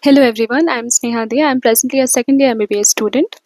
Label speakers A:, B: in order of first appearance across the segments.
A: Hello everyone, I am Sneha Dey. I am presently a second year MBBS student.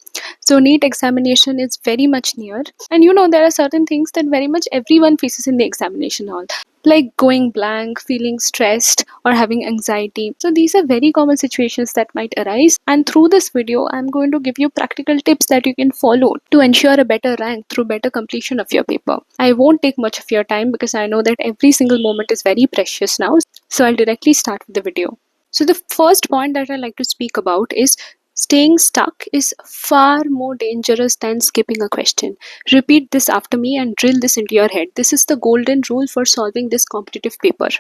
A: So NEET examination is very much near, and there are certain things that very much everyone faces in the examination hall, like going blank, feeling stressed, or having anxiety. So these are very common situations that might arise, and through this video I am going to give you practical tips that you can follow to ensure a better rank through better completion of your paper. I won't take much of your time because I know that every single moment is very precious now. So I'll directly start with the video. So, the first point that I like to speak about is staying stuck is far more dangerous than skipping a question. Repeat this after me and drill this into your head. This is the golden rule for solving this competitive paper.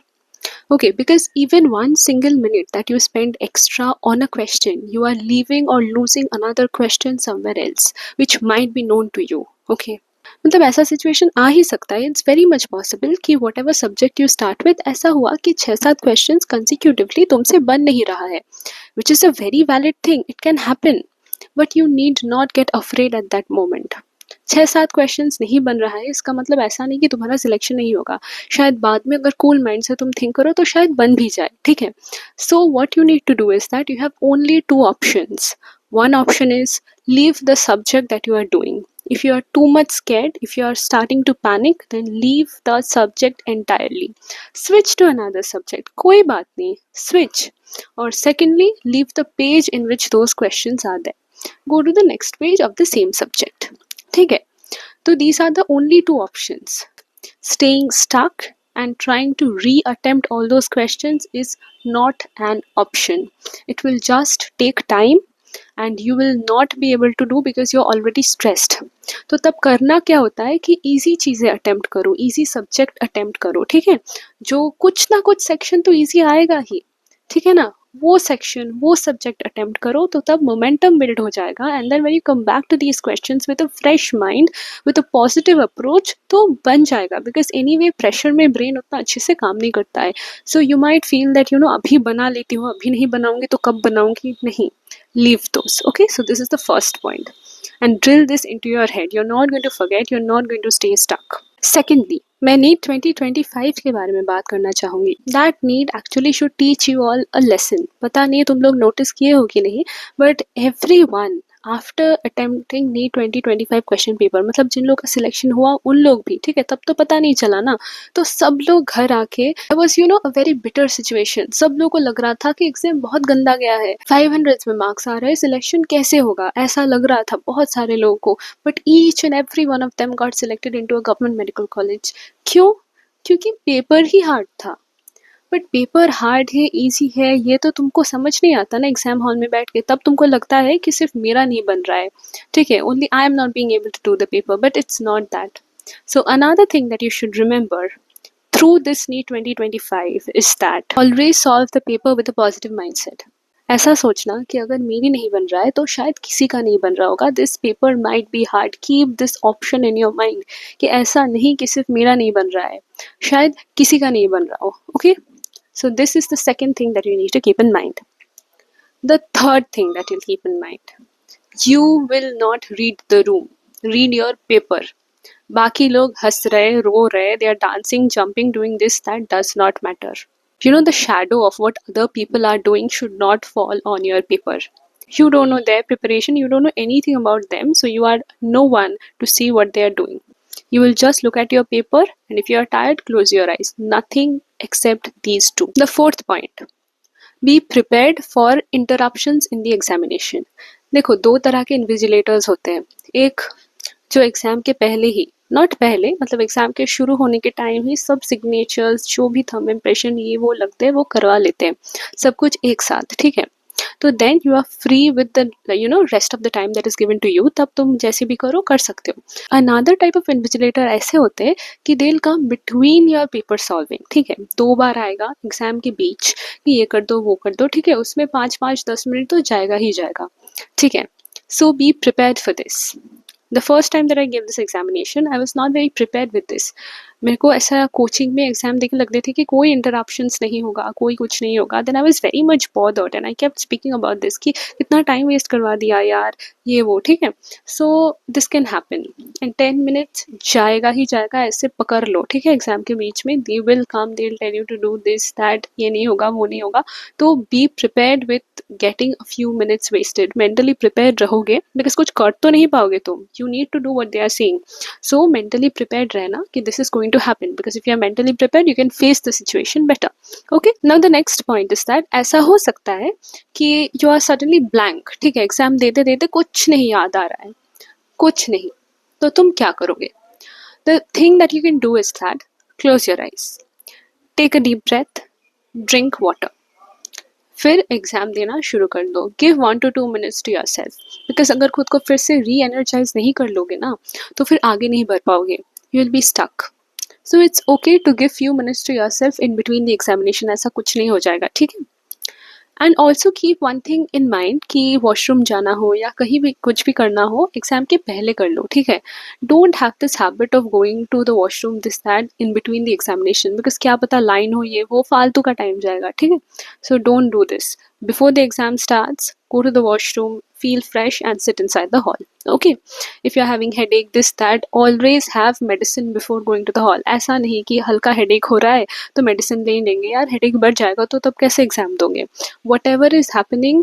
A: Okay, because even one single minute that you spend extra on a question, you are leaving or losing another question somewhere else, which might be known to you. Okay. मतलब ऐसा situation आ ही सकता है. It's very much possible कि what ever subject you start with ऐसा हुआ कि 6-7 question कंसिक्यूटिवली तुमसे बन नहीं रहा है, which is a very valid thing. It can happen, but you need not gate afraid at that moment. 6-7 questions नहीं बन रहा है इसका मतलब ऐसा नहीं कि तुम्हारा सिलेक्शन नहीं होगा. शायद बाद में अगर कूल माइंड से तुम थिंक करो तो शायद बन भी जाए. ठीक है. So what you need to do is that you have only 2 options. One option is leave the subject that you are doing. If you are too much scared, if you are starting to panic, then leave the subject entirely. Switch to another subject. कोई बात नहीं, switch. Or secondly, leave the page in which those questions are there. Go to the next page of the same subject. ठीक है. So these are the only 2 options. Staying stuck and trying to re-attempt all those questions is not an option. It will just take time and you will not be able to do because you're already stressed. तो तब करना क्या होता है कि easy चीज़ें attempt करो, easy subject attempt करो. ठीक है. जो कुछ ना कुछ सेक्शन तो इजी आएगा ही. ठीक है ना. वो सेक्शन, वो सब्जेक्ट अटेम्प्ट करो तो तब मोमेंटम बिल्ड हो जाएगा. And then when you come back to these questions with a fresh mind, with a positive approach, तो बन जाएगा. बिकॉज एनीवे प्रेशर में ब्रेन उतना अच्छे से काम नहीं करता है. So you might feel that अभी बना लेती हूँ, अभी नहीं बनाऊंगी तो कब बनाऊंगी. नहीं, leave those. Okay, so this is the first point, and drill this into your head. You're not going to forget, you're not going to stay stuck. Secondly, मैं नीट 2025 के बारे में बात करना चाहूँगी. That NEET actually should teach you all a lesson. पता नहीं तुम लोग नोटिस किए हो कि नहीं, but everyone after attempting NEET 2025 question paper, मतलब जिन लोग का सिलेक्शन हुआ उन लोग भी, ठीक है, तब तो पता नहीं चला ना, तो सब लोग घर आके was a very bitter situation. सब लोग को लग रहा था कि एग्जाम बहुत गंदा गया है, 500 में मार्क्स आ रहे हैं, सिलेक्शन कैसे होगा, ऐसा लग रहा था बहुत सारे लोगों को. But each and every one of them got selected into a government medical college. क्यों? क्योंकि पेपर ही हार्ड था. बट पेपर हार्ड है, ईजी है, ये तो तुमको समझ नहीं आता ना एग्जाम हॉल में बैठ के. तब तुमको लगता है कि सिर्फ मेरा नहीं बन रहा है. ठीक है, only I am not being able to do the paper, but it's not that. So another thing that you should remember through this NEET 2025 is that always solve the paper with a positive mindset. ऐसा सोचना कि अगर मेरी नहीं बन रहा है तो शायद किसी का नहीं बन रहा होगा. This paper might be hard. Keep this option in your mind कि ऐसा नहीं कि सिर्फ मेरा नहीं बन रहा है, शायद किसी का नहीं बन रहा हो. Okay. So this is the second thing that you need to keep in mind. The third thing that you'll keep in mind, you will not read the room. Read your paper. बाकी लोग हंस रहे, रो रहे, they are dancing, jumping, doing this, that does not matter. The shadow of what other people are doing should not fall on your paper. You don't know their preparation, you don't know anything about them, so you are no one to see what they are doing. You will just look at your paper, and if you are tired, close your eyes. Nothing except these two. The fourth point, be prepared for interruptions in the examination. देखो, 2 तरह के invigilators होते हैं. एक जो exam के पहले ही, not पहले, मतलब एग्जाम के शुरू होने के टाइम ही सब सिग्नेचर्स, जो भी थंब इम्प्रेशन ये वो लगते हैं, वो करवा लेते हैं, सब कुछ एक साथ. ठीक है. तो then you are free with the rest of the time that is given to you. तब तुम जैसे भी करो, कर सकते हो. अनदर टाइप ऑफ इन्विजिलेटर ऐसे होते हैं कि दे will come between your paper solving. ठीक है. 2 बार आएगा एग्जाम के बीच कि ये कर दो, वो कर दो. ठीक है. उसमें 5-5-10 मिनट तो जाएगा ही जाएगा. ठीक है. So be prepared for this. The first time that I gave this examination, I was not very prepared with this. मेरे को ऐसा कोचिंग में एग्जाम देके लग रही थी कि कोई इंटरप्शंस नहीं होगा, कोई कुछ नहीं होगा। Then I was very much bothered and I kept speaking about this कि कितना टाइम वेस्ट करवा दिया यार, ये वो, ठीक है। So this can happen and 10 minutes जाएगा ही जाएगा, ऐसे पकड़ लो, ठीक है। एग्जाम के बीच में they will come, they will tell you to do this that, ये नहीं होगा वो नहीं होगा। तो be prepared with getting a few minutes wasted. Mentally prepared रहोगे बिकॉज कुछ कर तो नहीं पाओगे तुम, you need to do what they are saying. So mentally prepared रहना कि this is going to happen, because if you are mentally prepared you can face the situation better. Okay, now the next point is that ऐसा हो सकता है कि you are suddenly blank, ठीक है। Exam देते देते कुछ नहीं याद आ रहा है, कुछ नहीं, तो तुम क्या करोगे? The thing that you can do is that close your eyes, take a deep breath, drink water, फिर एग्जाम देना शुरू कर दो। Give 1 to 2 minutes to yourself, because अगर खुद को फिर से री एनर्जाइज नहीं कर लोगे ना तो फिर आगे नहीं बढ़ पाओगे, you will be stuck. So it's okay to give few minutes to yourself in between the examination, ऐसा कुछ नहीं हो जाएगा, ठीक है। And also keep one thing in mind कि वॉशरूम जाना हो या कहीं भी कुछ भी करना हो एग्जाम के पहले कर लो, ठीक है। Don't have this habit of going to the washroom this that in between the examination, because क्या पता लाइन हो, ये वो, फालतू का टाइम जाएगा, ठीक है। So don't do this. Before the exam starts, go to the washroom, feel fresh and sit inside the hall. Okay, if you're having headache, this that, always have medicine before going to the hall. ऐसा नहीं कि हल्का headache हो रहा है तो medicine ले लेंगे, यार हेडेक बढ़ जाएगा तो तब कैसे एग्जाम दोगे? Whatever is happening,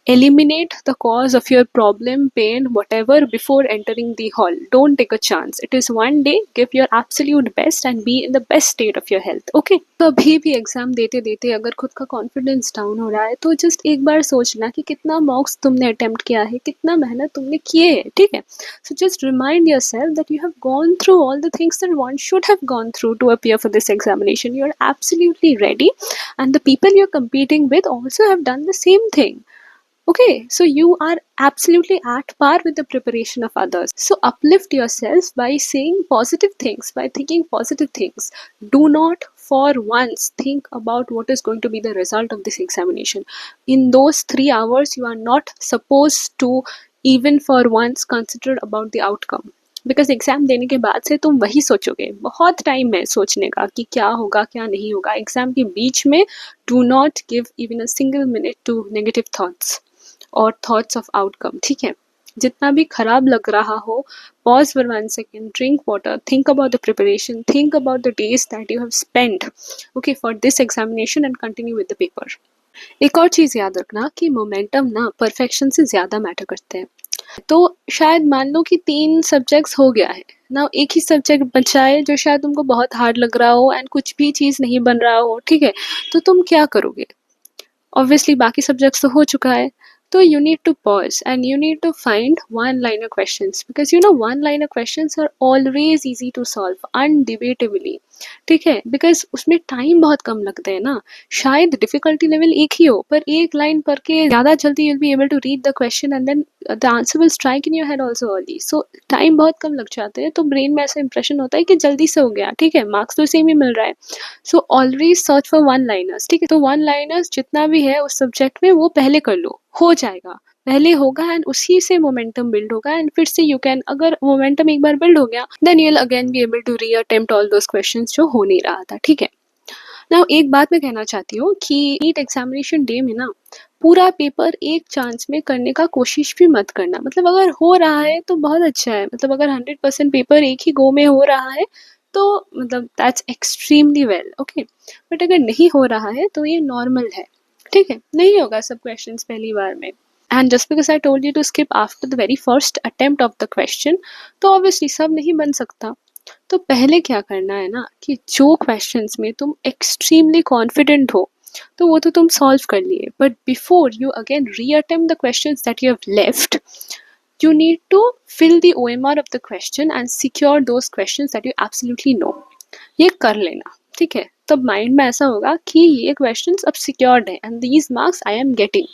A: eliminate the cause of your problem, pain, whatever before entering the hall. Don't take a chance. It is one day. Give your absolute best and be in the best state of your health. Okay? तो अभी भी exam देते देते अगर खुद का confidence down हो रहा है तो जस्ट एक बार सोचना कि कितना मॉक्स तुमने अटेम्प्ट किया है, कितना मेहनत तुमने किए है, ठीक है। So just remind yourself that you have gone through all the things that one should have gone through to appear for this examination. You are absolutely ready and the people you're competing with also have done the same thing. Okay, so you are absolutely at par with the preparation of others. So uplift yourself by saying positive things, by thinking positive things. Do not for once think about what is going to be the result of this examination. In those 3 hours, you are not supposed to even for once consider about the outcome. Because exam देने के बाद से तुम वही सोचोगे, बहुत time है सोचने का कि क्या होगा क्या नहीं होगा। एग्जाम के बीच में do not give even a single minute to negative thoughts और थॉट्स ऑफ आउटकम, ठीक है। जितना भी खराब लग रहा हो, pause for 1 second, drink water, think about the preparation, think about the days that you have spend okay for this examination and continue with the paper. एक और चीज़ याद रखना कि मोमेंटम ना परफेक्शन से ज़्यादा मैटर करते हैं। तो शायद मान लो कि 3 सब्जेक्ट्स हो गया है ना, एक ही सब्जेक्ट बचा है जो शायद तुमको बहुत हार्ड लग रहा हो एंड कुछ भी चीज़ नहीं बन रहा हो, ठीक है। तो तुम क्या करोगे? ऑब्वियसली बाकी सब्जेक्ट्स तो हो चुका है, तो you need to pause and you need to find one-liner questions, because you know one-liner questions are always easy to solve undebatably, ठीक है। बिकॉज उसमें टाइम बहुत कम लगता है ना, शायद डिफिकल्टी लेवल एक ही हो पर एक लाइन पढ़ के ज़्यादा जल्दी you'll be able to read the question and then the answer will strike in your head also early. So time बहुत कम लग जाते हैं तो ब्रेन में ऐसा इंप्रेशन होता है कि जल्दी से हो गया, ठीक है, मार्क्स तो सेम ही मिल रहा है। So always search for one liners, ठीक है। तो वन लाइनर्स जितना भी है उस सब्जेक्ट में वो पहले कर लो, हो जाएगा, पहले होगा एंड उसी से मोमेंटम बिल्ड होगा एंड फिर से यू कैन, अगर मोमेंटम एक बार बिल्ड हो गया then you will again be able to reattempt all those questions जो हो नहीं रहा था, ठीक है। नाउ एक बात मैं कहना चाहती हूँ कि नीट एग्जामिनेशन डे में ना पूरा पेपर एक चांस में करने का कोशिश भी मत करना। मतलब अगर हो रहा है तो बहुत अच्छा है, मतलब अगर 100% पेपर एक ही गो में हो रहा है तो मतलब that's extremely well, okay. But अगर नहीं हो रहा है तो ये नॉर्मल है, ठीक है, नहीं होगा सब क्वेश्चंस पहली बार में। And just because I told you to skip after the very first attempt of the question, तो ऑब्वियसली सब नहीं बन सकता। तो पहले क्या करना है ना कि जो क्वेश्चंस में तुम एक्सट्रीमली कॉन्फिडेंट हो तो वो तो तुम सॉल्व कर लिए, but before you again reattempt the questions that you have left, you need to fill the OMR of the question and secure those questions that you absolutely know. ये कर लेना, ठीक है। तब माइंड में ऐसा होगा कि ये क्वेश्चंस अब सिक्योर्ड है and these marks I am getting,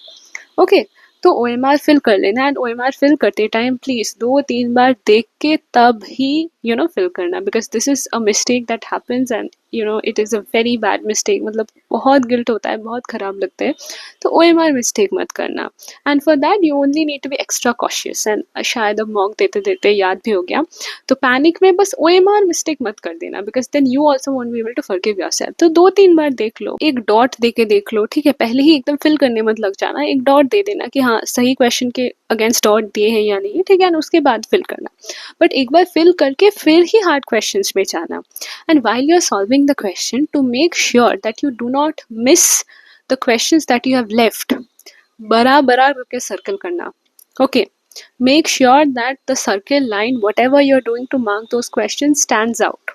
A: okay. तो OMR फिल कर लेना एंड OMR फिल करते टाइम प्लीज 2-3 बार देख के तब ही फिल करना, because this is a mistake that happens and it is a very bad mistake. मतलब बहुत गिल्ट होता है, बहुत ख़राब लगता है. तो OMR मिस्टेक मत करना. And for that you only need to be extra cautious. And शायद अब मॉक देते देते याद भी हो गया, तो पैनिक में बस OMR मिस्टेक मत कर देना, because then you also won't be able to forgive yourself. तो 2-3 बार देख लो, एक डॉट दे के देख लो, ठीक है. पहले ही एकदम फिल करने मत लग जाना, एक डॉट दे देना कि हाँ सही क्वेश्चन के अगेंस्ट डॉट दिए हैं या नहीं, ठीक है, उसके बाद फिल करना. बट एक बार फिल करके फिर ही हार्ड क्वेश्चंस में जाना. And while you are solving the question, to make sure that you do not miss the questions that you have left, बराबर करके सर्कल करना. Okay, make sure that the circle line, whatever you're doing to mark those questions, stands out.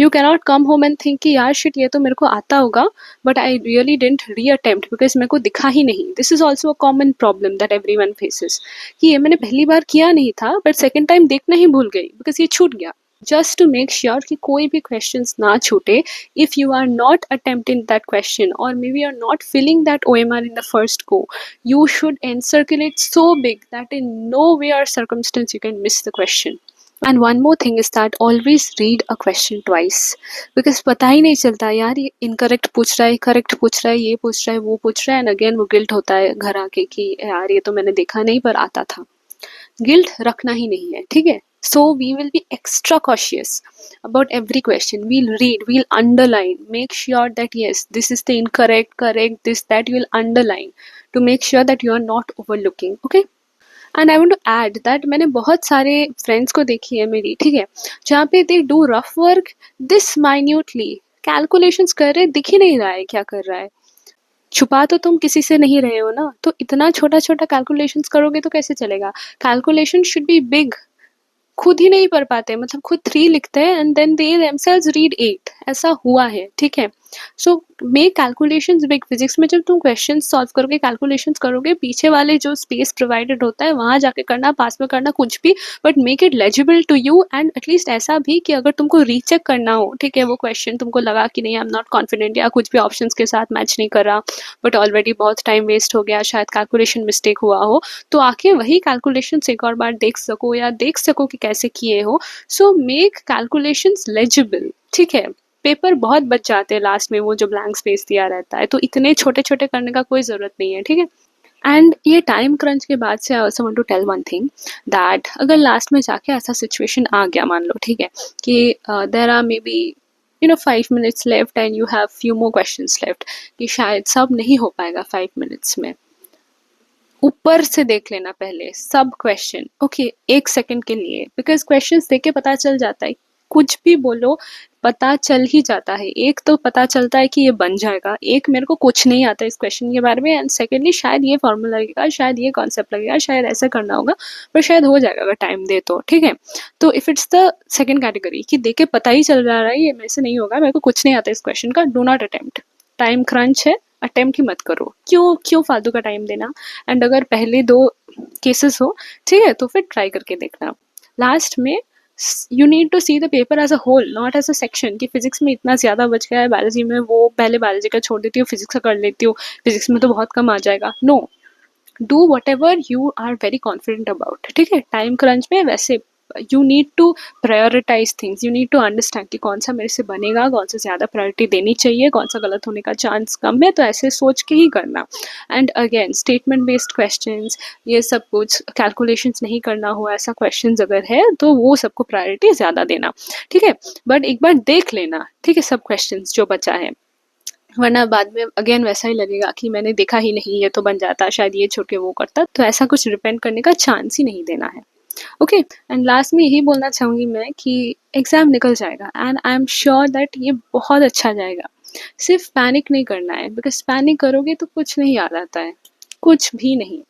A: You cannot come home and think कि यार shit ये तो मेरे को आता होगा, but I really didn't reattempt because मेरे को दिखा ही नहीं. This is also a common problem that everyone faces, कि ये मैंने पहली बार किया नहीं था but second time देखना ही भूल गई because ये छूट गया. Just to make sure कि कोई भी questions ना छूटे, if you are not attempting that question or maybe you're not filling that OMR in the first go, you should encircle it so big that in no way or circumstance you can miss the question. And one more thing is that always read a question twice, because पता ही नहीं चलता यार ये incorrect पूछ रहा है, correct पूछ रहा है, ये पूछ रहा है, वो पूछ रहा है, and again वो guilt होता है घर आके कि यार ये तो मैंने देखा नहीं पर आता था. गिल्ट रखना ही नहीं है, ठीक है. So we will be extra cautious about every question. We'll read, we'll underline, make sure that yes, this is the incorrect, correct, this, that you will underline to make sure that you are not overlooking. Okay. And I want to add that मैंने बहुत सारे friends को देखी है मेरी, ठीक है, जहाँ पे they do rough work this minutely, calculations कर रहे, दिख ही नहीं रहा है क्या कर रहा है. छुपा तो तुम किसी से नहीं रहे हो ना, तो इतना छोटा छोटा कैलकुलेशंस करोगे तो कैसे चलेगा. Calculation should be big. खुद ही नहीं पढ़ पाते, मतलब खुद 3 लिखते हैं and then they themselves read 8, ऐसा हुआ है, ठीक है. So make calculations big. Physics में जब तुम क्वेश्चन सॉल्व करोगे, कैलकुलेशंस करोगे, पीछे वाले जो स्पेस प्रोवाइडेड होता है वहां जाके करना, पास में करना, कुछ भी, but make it legible to you. And at least ऐसा भी कि अगर तुमको रीचेक करना हो, ठीक है, वो क्वेश्चन तुमको लगा कि नहीं आई एम नॉट कॉन्फिडेंट या कुछ भी ऑप्शंस के साथ मैच नहीं कर रहा, बट ऑलरेडी बहुत टाइम वेस्ट हो गया, शायद कैलकुलेशन मिस्टेक हुआ हो, तो आके वही कैलकुलेशन एक और बार देख सको या देख सको कि कैसे किए हो. सो मेक कैलकुलेशंस लेजिबल, ठीक है. पेपर बहुत बच जाते हैं लास्ट में, वो जो ब्लैंक स्पेस दिया रहता है, तो इतने छोटे छोटे करने का कोई ज़रूरत नहीं है, ठीक है. एंड ये टाइम क्रंच के बाद से I also want to tell one thing, that अगर लास्ट में जाके ऐसा सिचुएशन आ गया, मान लो, ठीक है, कि there are maybe 5 minutes left and you have few more questions left, कि शायद सब नहीं हो पाएगा 5 minutes में, ऊपर से देख लेना पहले सब क्वेश्चन. ओके, 1 सेकंड के लिए, बिकॉज क्वेश्चंस देख के पता चल जाता है, कुछ भी बोलो पता चल ही जाता है. एक तो पता चलता है कि ये बन जाएगा, एक मेरे को कुछ नहीं आता इस क्वेश्चन के बारे में, एंड सेकेंडली शायद ये फॉर्मूला लगेगा, शायद ये कॉन्सेप्ट लगेगा, शायद ऐसा करना होगा, पर शायद हो जाएगा अगर टाइम दे तो, ठीक है. तो if it's the second category कि देख के पता ही चल रहा है ये मेरे से नहीं होगा, मेरे को कुछ नहीं आता इस क्वेश्चन का, do not attempt. Time crunch है, अटेम्प्ट ही मत करो. क्यों फालतू का टाइम देना. एंड अगर पहले 2 केसेस हो, ठीक है, तो फिर ट्राई करके देखना. लास्ट में you need to see the paper as a whole, not as a section, कि फिजिक्स में इतना ज़्यादा बच गया है, बायोलॉजी में वो पहले बायोलॉजी का छोड़ देती हूँ, फिजिक्स का कर लेती हूँ, फिजिक्स में तो बहुत कम आ जाएगा. No, do whatever you are very confident about, ठीक है. टाइम क्रंच में वैसे you need to prioritise things, you need to understand कि कौन सा मेरे से बनेगा, कौन सा ज़्यादा प्रायोरिटी देनी चाहिए, कौन सा गलत होने का चांस कम है, तो ऐसे सोच के ही करना. And again statement based questions, ये सब कुछ कैलकुलेशंस नहीं करना हो ऐसा क्वेश्चंस अगर है तो वो सबको प्रायोरिटी ज़्यादा देना, ठीक है. बट एक बार देख लेना, ठीक है, सब क्वेश्चंस जो बचा है, वरना बाद में अगेन वैसा ही लगेगा कि मैंने देखा ही नहीं, ये तो बन जाता, शायद ये छोड़ के वो करता, तो ऐसा कुछ रिपेंड करने का चांस ही नहीं देना है. ओके, एंड लास्ट में यही बोलना चाहूँगी मैं कि एग्ज़ाम निकल जाएगा and I am sure that ये बहुत अच्छा जाएगा. सिर्फ पैनिक नहीं करना है, बिकॉज पैनिक करोगे तो कुछ नहीं याद आता है, कुछ भी नहीं.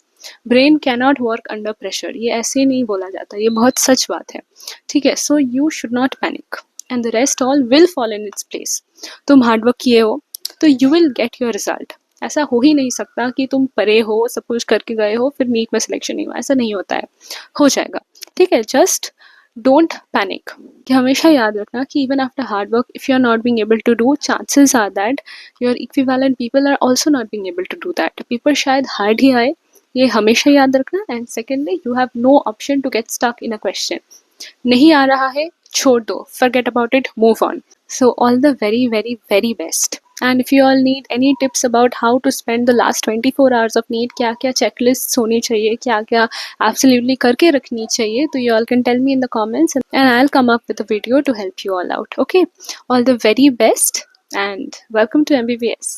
A: Brain can not work under pressure, ये ऐसे नहीं बोला जाता, ये बहुत सच बात है, ठीक है. So you should not panic and the rest all will fall in its place. तुम हार्डवर्क किए हो तो you will get your result. ऐसा हो ही नहीं सकता कि तुम पढ़े हो, सब कुछ करके गए हो, फिर नीट में सिलेक्शन नहीं हुआ, ऐसा नहीं होता है, हो जाएगा, ठीक है. Just don't panic. कि हमेशा याद रखना कि even after hard work if you are not being able to do, chances are that your equivalent people are also not being able to do that. Paper शायद हार्ड ही आए, ये हमेशा याद रखना. And secondly, you have no option to get stuck in a question. नहीं आ रहा है, छोड़ दो, forget about it, move on. So all the very very very best. And if you all need any tips about how to spend the last 24 hours of NEET, क्या क्या checklists होनी चाहिए, क्या क्या absolutely करके रखनी चाहिए, तो you all can tell me in the comments and I'll come up with a video to help you all out. Okay, all the very best and welcome to MBBS.